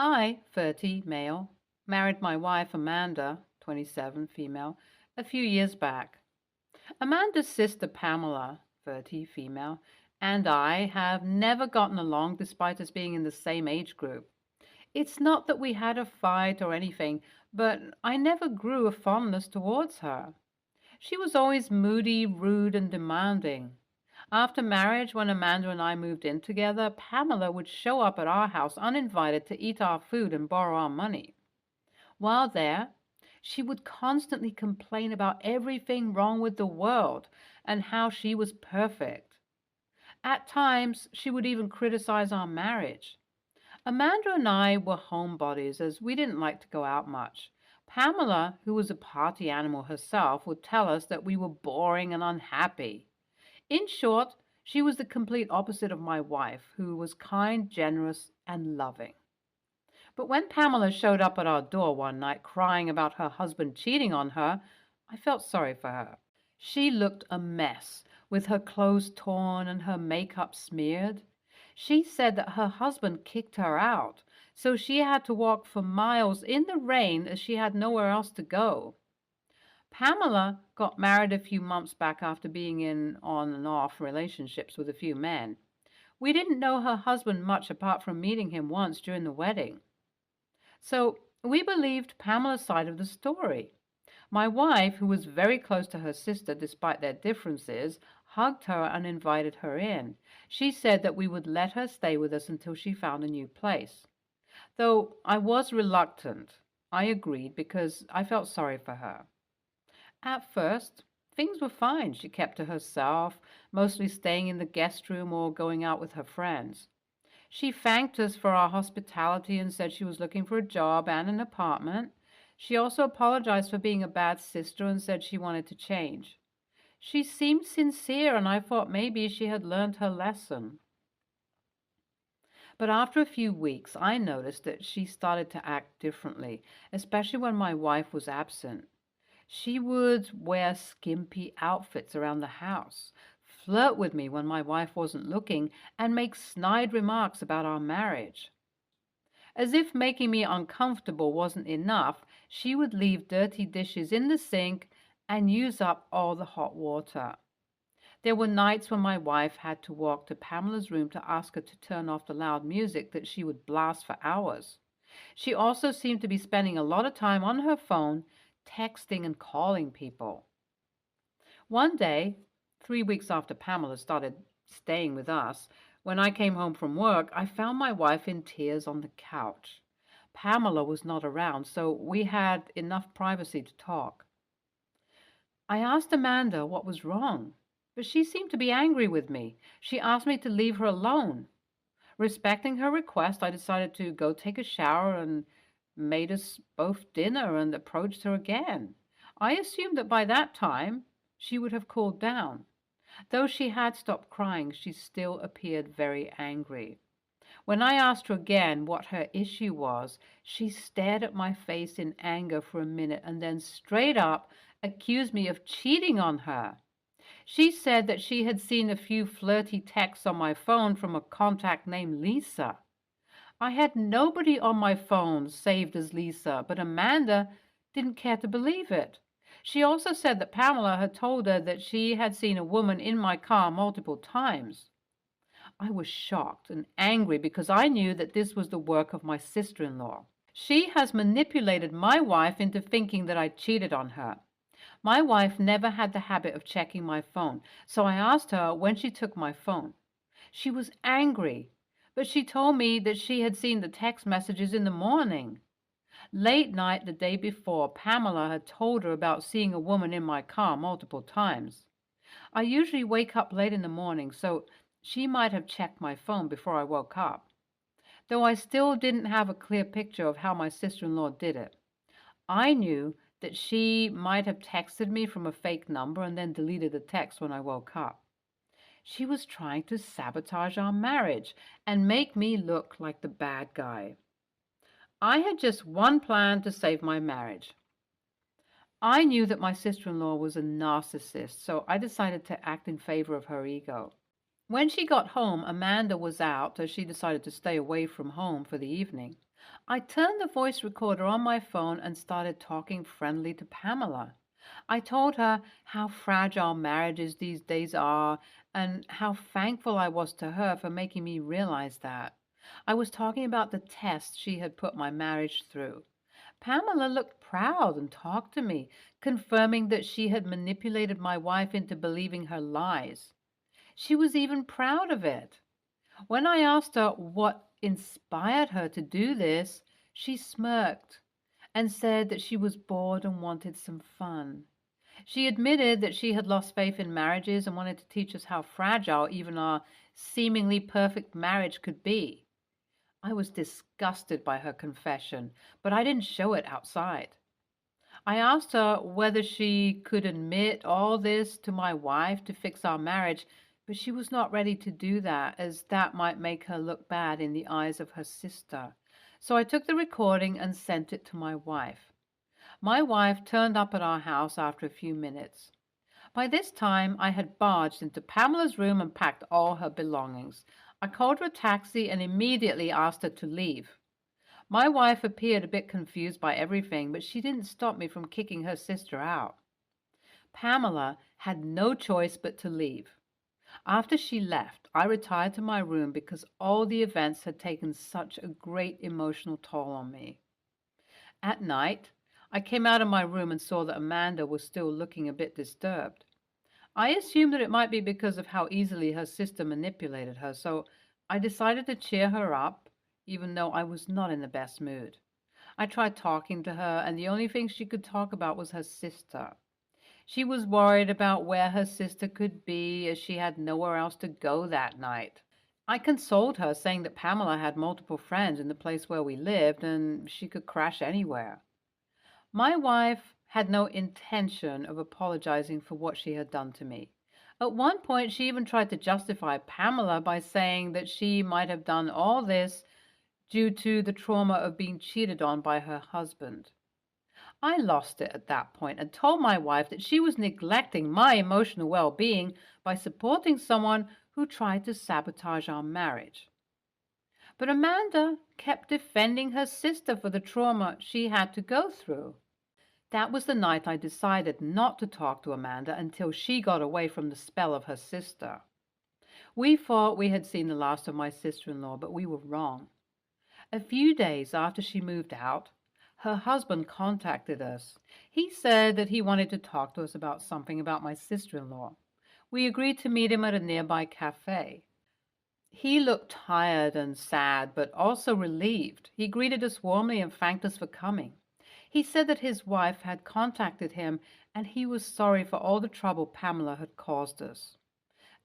I, 30, male, married my wife Amanda, 27, female, a few years back. Amanda's sister Pamela, 30, female, and I have never gotten along despite us being in the same age group. It's not that we had a fight or anything, but I never grew a fondness towards her. She was always moody, rude, and demanding. After marriage, when Amanda and I moved in together, Pamela would show up at our house uninvited to eat our food and borrow our money. While there, she would constantly complain about everything wrong with the world and how she was perfect. At times, she would even criticize our marriage. Amanda and I were homebodies as we didn't like to go out much. Pamela, who was a party animal herself, would tell us that we were boring and unhappy. In short, she was the complete opposite of my wife, who was kind, generous, and loving. But when Pamela showed up at our door one night crying about her husband cheating on her, I felt sorry for her. She looked a mess, with her clothes torn and her makeup smeared. She said that her husband kicked her out, so she had to walk for miles in the rain as she had nowhere else to go. Pamela got married a few months back after being in on and off relationships with a few men. We didn't know her husband much apart from meeting him once during the wedding. So we believed Pamela's side of the story. My wife, who was very close to her sister despite their differences, hugged her and invited her in. She said that we would let her stay with us until she found a new place. Though I was reluctant, I agreed because I felt sorry for her. At first, things were fine. She kept to herself, mostly staying in the guest room or going out with her friends. She thanked us for our hospitality and said she was looking for a job and an apartment. She also apologized for being a bad sister and said she wanted to change. She seemed sincere, and I thought maybe she had learned her lesson. But after a few weeks, I noticed that she started to act differently, especially when my wife was absent. She would wear skimpy outfits around the house, flirt with me when my wife wasn't looking, and make snide remarks about our marriage. As if making me uncomfortable wasn't enough, she would leave dirty dishes in the sink and use up all the hot water. There were nights when my wife had to walk to Pamela's room to ask her to turn off the loud music that she would blast for hours. She also seemed to be spending a lot of time on her phone, texting and calling people. One day, 3 weeks after Pamela started staying with us, when I came home from work, I found my wife in tears on the couch. Pamela was not around, so we had enough privacy to talk. I asked Amanda what was wrong, but she seemed to be angry with me. She asked me to leave her alone. Respecting her request, I decided to go take a shower and made us both dinner and approached her again. I assumed that by that time she would have cooled down. Though she had stopped crying, she still appeared very angry. When I asked her again what her issue was, she stared at my face in anger for a minute and then straight up accused me of cheating on her. She said that she had seen a few flirty texts on my phone from a contact named Lisa. I had nobody on my phone saved as Lisa, but Amanda didn't care to believe it. She also said that Pamela had told her that she had seen a woman in my car multiple times. I was shocked and angry because I knew that this was the work of my sister-in-law. She has manipulated my wife into thinking that I cheated on her. My wife never had the habit of checking my phone, so I asked her when she took my phone. She was angry, but she told me that she had seen the text messages in the morning. Late night the day before, Pamela had told her about seeing a woman in my car multiple times. I usually wake up late in the morning, so she might have checked my phone before I woke up, though I still didn't have a clear picture of how my sister-in-law did it. I knew that she might have texted me from a fake number and then deleted the text when I woke up. She was trying to sabotage our marriage and make me look like the bad guy. I had just one plan to save my marriage. I knew that my sister-in-law was a narcissist, so I decided to act in favor of her ego. When she got home, Amanda was out as she decided to stay away from home for the evening. I turned the voice recorder on my phone and started talking friendly to Pamela. I told her how fragile marriages these days are and how thankful I was to her for making me realize that. I was talking about the test she had put my marriage through. Pamela looked proud and talked to me, confirming that she had manipulated my wife into believing her lies. She was even proud of it. When I asked her what inspired her to do this, she smirked and said that she was bored and wanted some fun. She admitted that she had lost faith in marriages and wanted to teach us how fragile even our seemingly perfect marriage could be. I was disgusted by her confession, but I didn't show it outside. I asked her whether she could admit all this to my wife to fix our marriage, but she was not ready to do that, as that might make her look bad in the eyes of her sister. So I took the recording and sent it to my wife. My wife turned up at our house after a few minutes. By this time, I had barged into Pamela's room and packed all her belongings. I called her a taxi and immediately asked her to leave. My wife appeared a bit confused by everything, but she didn't stop me from kicking her sister out. Pamela had no choice but to leave. After she left, I retired to my room because all the events had taken such a great emotional toll on me. At night, I came out of my room and saw that Amanda was still looking a bit disturbed. I assumed that it might be because of how easily her sister manipulated her, so I decided to cheer her up, even though I was not in the best mood. I tried talking to her, and the only thing she could talk about was her sister. She was worried about where her sister could be, as she had nowhere else to go that night. I consoled her, saying that Pamela had multiple friends in the place where we lived, and she could crash anywhere. My wife had no intention of apologizing for what she had done to me. At one point, she even tried to justify Pamela by saying that she might have done all this due to the trauma of being cheated on by her husband. I lost it at that point and told my wife that she was neglecting my emotional well-being by supporting someone who tried to sabotage our marriage. But Amanda kept defending her sister for the trauma she had to go through. That was the night I decided not to talk to Amanda until she got away from the spell of her sister. We thought we had seen the last of my sister-in-law, but we were wrong. A few days after she moved out, her husband contacted us. He said that he wanted to talk to us about something about my sister-in-law. We agreed to meet him at a nearby cafe. He looked tired and sad, but also relieved. He greeted us warmly and thanked us for coming. He said that his wife had contacted him and he was sorry for all the trouble Pamela had caused us.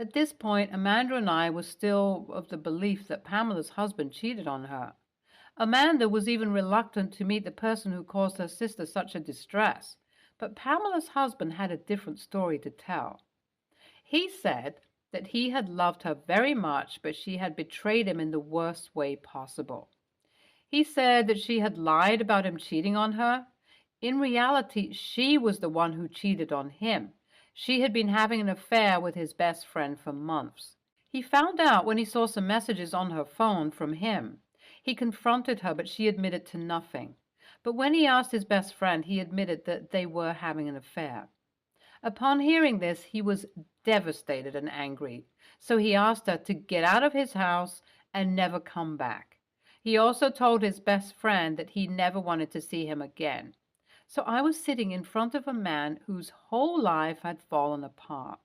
At this point, Amanda and I were still of the belief that Pamela's husband cheated on her. Amanda was even reluctant to meet the person who caused her sister such a distress, but Pamela's husband had a different story to tell. He said that he had loved her very much, but she had betrayed him in the worst way possible. He said that she had lied about him cheating on her. In reality, she was the one who cheated on him. She had been having an affair with his best friend for months. He found out when he saw some messages on her phone from him. He confronted her, but she admitted to nothing. But when he asked his best friend, he admitted that they were having an affair. Upon hearing this, he was devastated and angry, so he asked her to get out of his house and never come back. He also told his best friend that he never wanted to see him again. So I was sitting in front of a man whose whole life had fallen apart.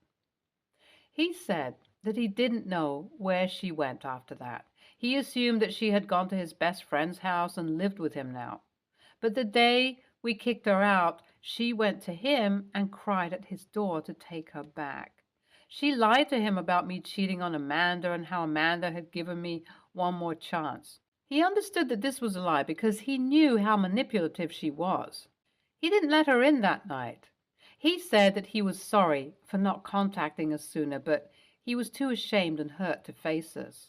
He said that he didn't know where she went after that. He assumed that she had gone to his best friend's house and lived with him now. But the day we kicked her out, she went to him and cried at his door to take her back. She lied to him about me cheating on Amanda and how Amanda had given me one more chance. He understood that this was a lie because he knew how manipulative she was. He didn't let her in that night. He said that he was sorry for not contacting us sooner, but he was too ashamed and hurt to face us.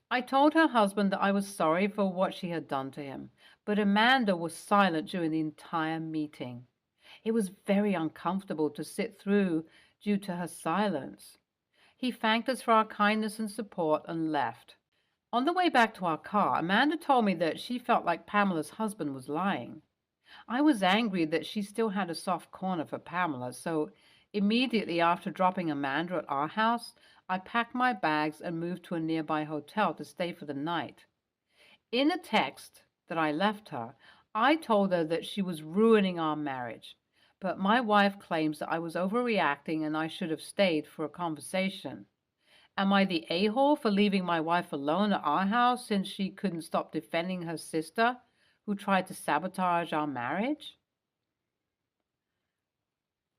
I told her husband that I was sorry for what she had done to him, but Amanda was silent during the entire meeting. It was very uncomfortable to sit through due to her silence. He thanked us for our kindness and support and left. On the way back to our car, Amanda told me that she felt like Pamela's husband was lying. I was angry that she still had a soft corner for Pamela, so immediately after dropping Amanda at our house, I packed my bags and moved to a nearby hotel to stay for the night. In a text that I left her, I told her that she was ruining our marriage, but my wife claims that I was overreacting and I should have stayed for a conversation. Am I the a-hole for leaving my wife alone at our house since she couldn't stop defending her sister who tried to sabotage our marriage?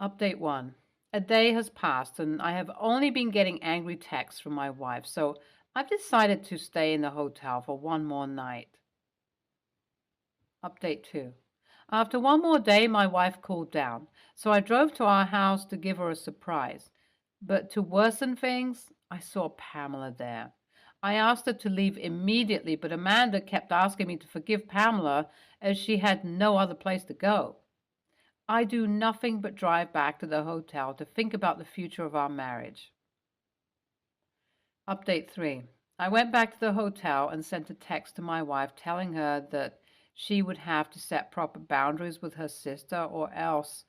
Update 1. A day has passed and I have only been getting angry texts from my wife, so I've decided to stay in the hotel for one more night. Update 2. After one more day, my wife cooled down, so I drove to our house to give her a surprise. But to worsen things, I saw Pamela there. I asked her to leave immediately, but Amanda kept asking me to forgive Pamela as she had no other place to go. I do nothing but drive back to the hotel to think about the future of our marriage. Update 3. I went back to the hotel and sent a text to my wife telling her that she would have to set proper boundaries with her sister or else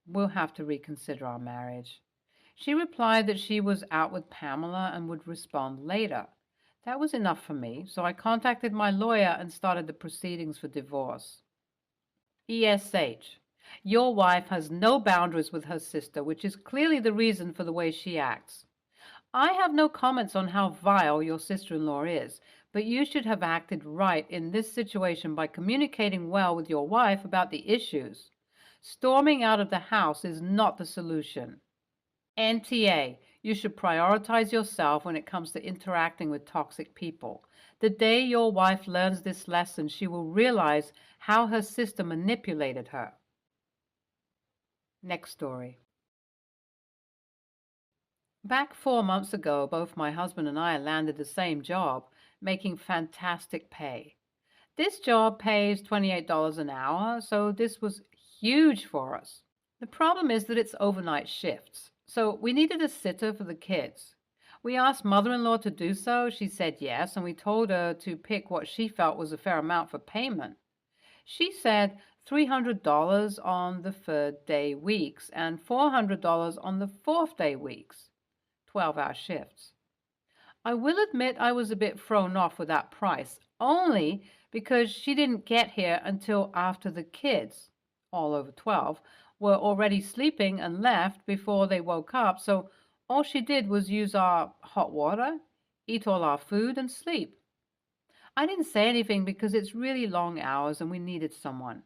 we'll have to reconsider our marriage. She replied that she was out with Pamela and would respond later. That was enough for me, so I contacted my lawyer and started the proceedings for divorce. ESH. Your wife has no boundaries with her sister, which is clearly the reason for the way she acts. I have no comments on how vile your sister-in-law is, but you should have acted right in this situation by communicating well with your wife about the issues. Storming out of the house is not the solution. NTA, you should prioritize yourself when it comes to interacting with toxic people. The day your wife learns this lesson, she will realize how her sister manipulated her. Next story. Back 4 months ago, both my husband and I landed the same job, making fantastic pay. This job pays $28 an hour, so this was huge for us. The problem is that it's overnight shifts, so we needed a sitter for the kids. We asked mother-in-law to do so. She said yes, and we told her to pick what she felt was a fair amount for payment. She said $300 on the third day weeks and $400 on the fourth day weeks. 12-hour shifts. I will admit I was a bit thrown off with that price, only because she didn't get here until after the kids, all over 12, were already sleeping and left before they woke up, so all she did was use our hot water, eat all our food, and sleep. I didn't say anything because it's really long hours and we needed someone.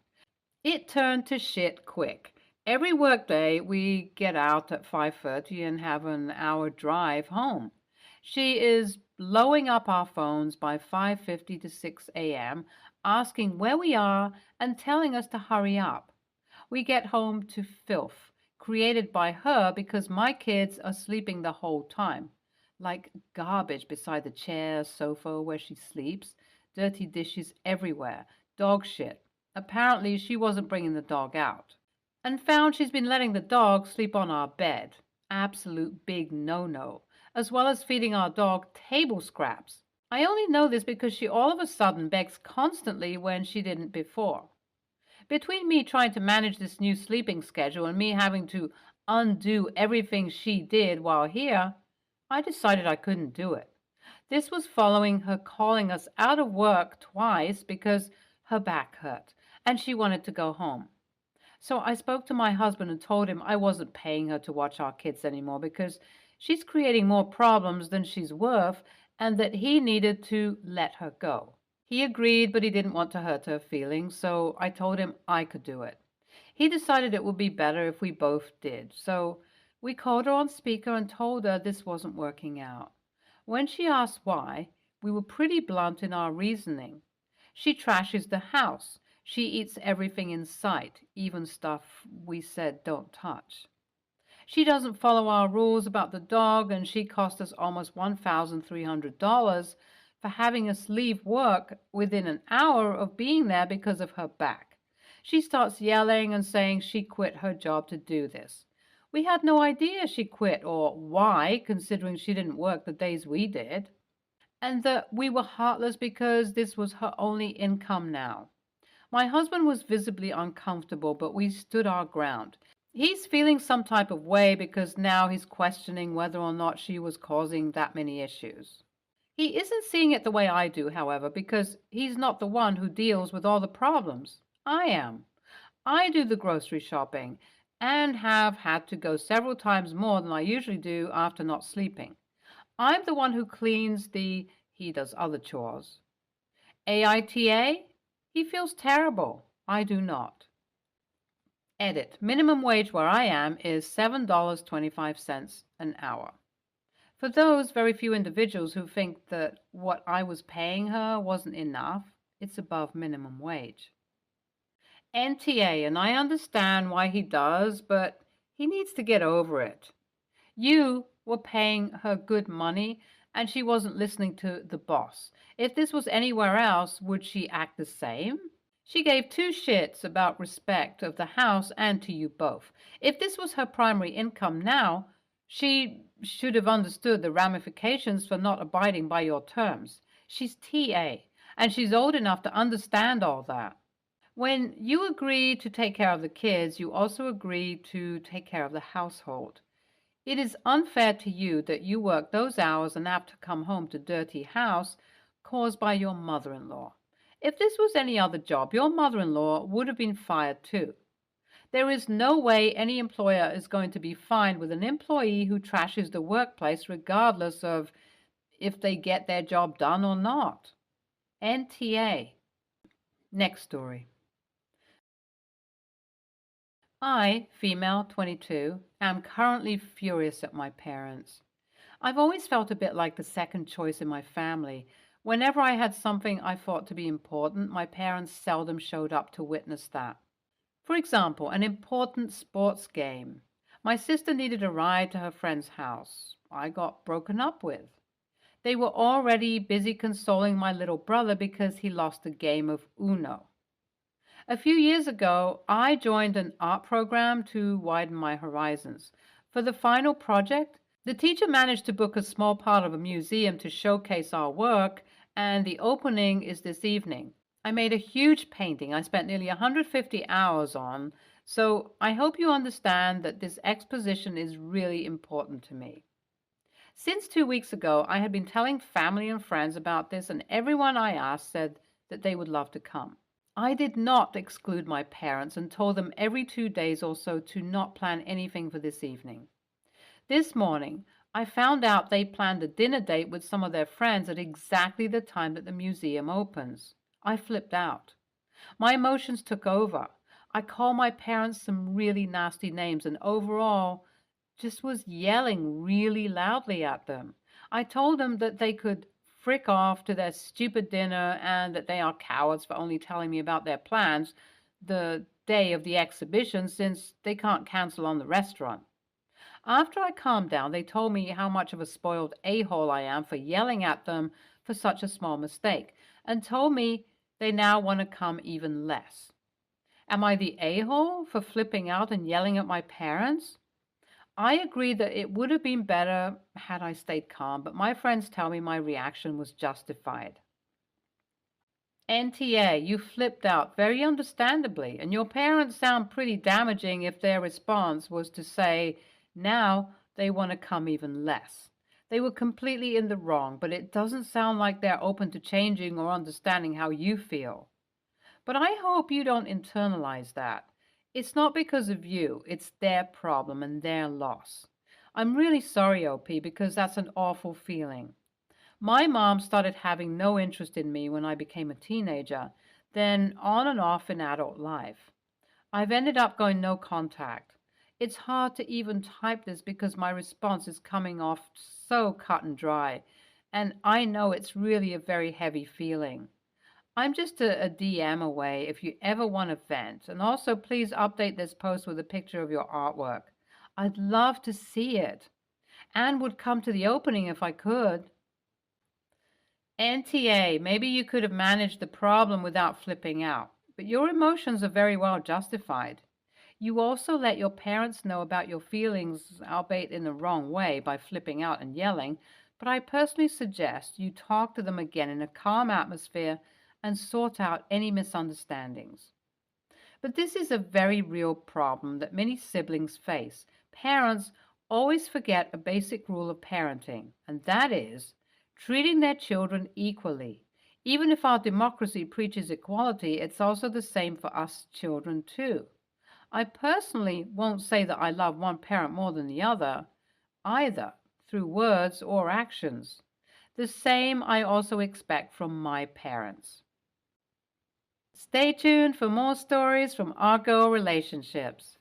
It turned to shit quick. Every workday, we get out at 5:30 and have an hour drive home. She is blowing up our phones by 5:50 to 6 a.m., asking where we are and telling us to hurry up. We get home to filth, created by her because my kids are sleeping the whole time. Like garbage beside the chair, sofa where she sleeps, dirty dishes everywhere, dog shit. Apparently, she wasn't bringing the dog out. And found she's been letting the dog sleep on our bed. Absolute big no-no. As well as feeding our dog table scraps. I only know this because she all of a sudden begs constantly when she didn't before. Between me trying to manage this new sleeping schedule and me having to undo everything she did while here, I decided I couldn't do it. This was following her calling us out of work twice because her back hurt and she wanted to go home. So I spoke to my husband and told him I wasn't paying her to watch our kids anymore because she's creating more problems than she's worth and that he needed to let her go. He agreed, but he didn't want to hurt her feelings, so I told him I could do it. He decided it would be better if we both did, so we called her on speaker and told her this wasn't working out. When she asked why, we were pretty blunt in our reasoning. She trashes the house. She eats everything in sight, even stuff we said don't touch. She doesn't follow our rules about the dog, and she cost us almost $1,300 for having us leave work within an hour of being there because of her back. She starts yelling and saying she quit her job to do this. We had no idea she quit or why, considering she didn't work the days we did, and that we were heartless because this was her only income now. My husband was visibly uncomfortable, but we stood our ground. He's feeling some type of way because now he's questioning whether or not she was causing that many issues. He isn't seeing it the way I do, however, because he's not the one who deals with all the problems. I am. I do the grocery shopping and have had to go several times more than I usually do after not sleeping. I'm the one who cleans he does other chores. AITA? He feels terrible. I do not. Edit. Minimum wage where I am is $7.25 an hour. For those very few individuals who think that what I was paying her wasn't enough, it's above minimum wage. NTA, and I understand why he does, but he needs to get over it. You were paying her good money, and she wasn't listening to the boss. If this was anywhere else, would she act the same? She gave two shits about respect of the house and to you both. If this was her primary income now, she should have understood the ramifications for not abiding by your terms. She's TA, and she's old enough to understand all that. When you agree to take care of the kids, you also agree to take care of the household. It is unfair to you that you work those hours and have to come home to dirty house caused by your mother-in-law. If this was any other job, your mother-in-law would have been fired too. There is no way any employer is going to be fine with an employee who trashes the workplace regardless of if they get their job done or not. NTA. Next story. I, female 22, am currently furious at my parents. I've always felt a bit like the second choice in my family. Whenever I had something I thought to be important, my parents seldom showed up to witness that. For example, an important sports game. My sister needed a ride to her friend's house. I got broken up with. They were already busy consoling my little brother because he lost a game of Uno. A few years ago, I joined an art program to widen my horizons. For the final project, the teacher managed to book a small part of a museum to showcase our work, and the opening is this evening. I made a huge painting I spent nearly 150 hours on, so I hope you understand that this exposition is really important to me. Since 2 weeks ago, I had been telling family and friends about this, and everyone I asked said that they would love to come. I did not exclude my parents and told them every 2 days or so to not plan anything for this evening. This morning, I found out they planned a dinner date with some of their friends at exactly the time that the museum opens. I flipped out. My emotions took over. I called my parents some really nasty names and overall just was yelling really loudly at them. I told them that they could frick off to their stupid dinner and that they are cowards for only telling me about their plans the day of the exhibition since they can't cancel on the restaurant. After I calmed down, they told me how much of a spoiled a-hole I am for yelling at them for such a small mistake, and told me they now want to come even less. Am I the a-hole for flipping out and yelling at my parents? I agree that it would have been better had I stayed calm, but my friends tell me my reaction was justified. NTA, you flipped out very understandably, and your parents sound pretty damaging if their response was to say, now they want to come even less. They were completely in the wrong, but it doesn't sound like they're open to changing or understanding how you feel. But I hope you don't internalize that. It's not because of you, it's their problem and their loss. I'm really sorry, OP, because that's an awful feeling. My mom started having no interest in me when I became a teenager, then on and off in adult life. I've ended up going no contact. It's hard to even type this because my response is coming off so cut and dry, and I know it's really a very heavy feeling. I'm just a DM away if you ever want to vent. And also, please update this post with a picture of your artwork. I'd love to see it and would come to the opening if I could. NTA, maybe you could have managed the problem without flipping out, but your emotions are very well justified. You also let your parents know about your feelings, albeit in the wrong way, by flipping out and yelling, but I personally suggest you talk to them again in a calm atmosphere and sort out any misunderstandings. But this is a very real problem that many siblings face. Parents always forget a basic rule of parenting, and that is treating their children equally. Even if our democracy preaches equality, it's also the same for us children too. I personally won't say that I love one parent more than the other, either through words or actions. The same I also expect from my parents. Stay tuned for more stories from our girl relationships.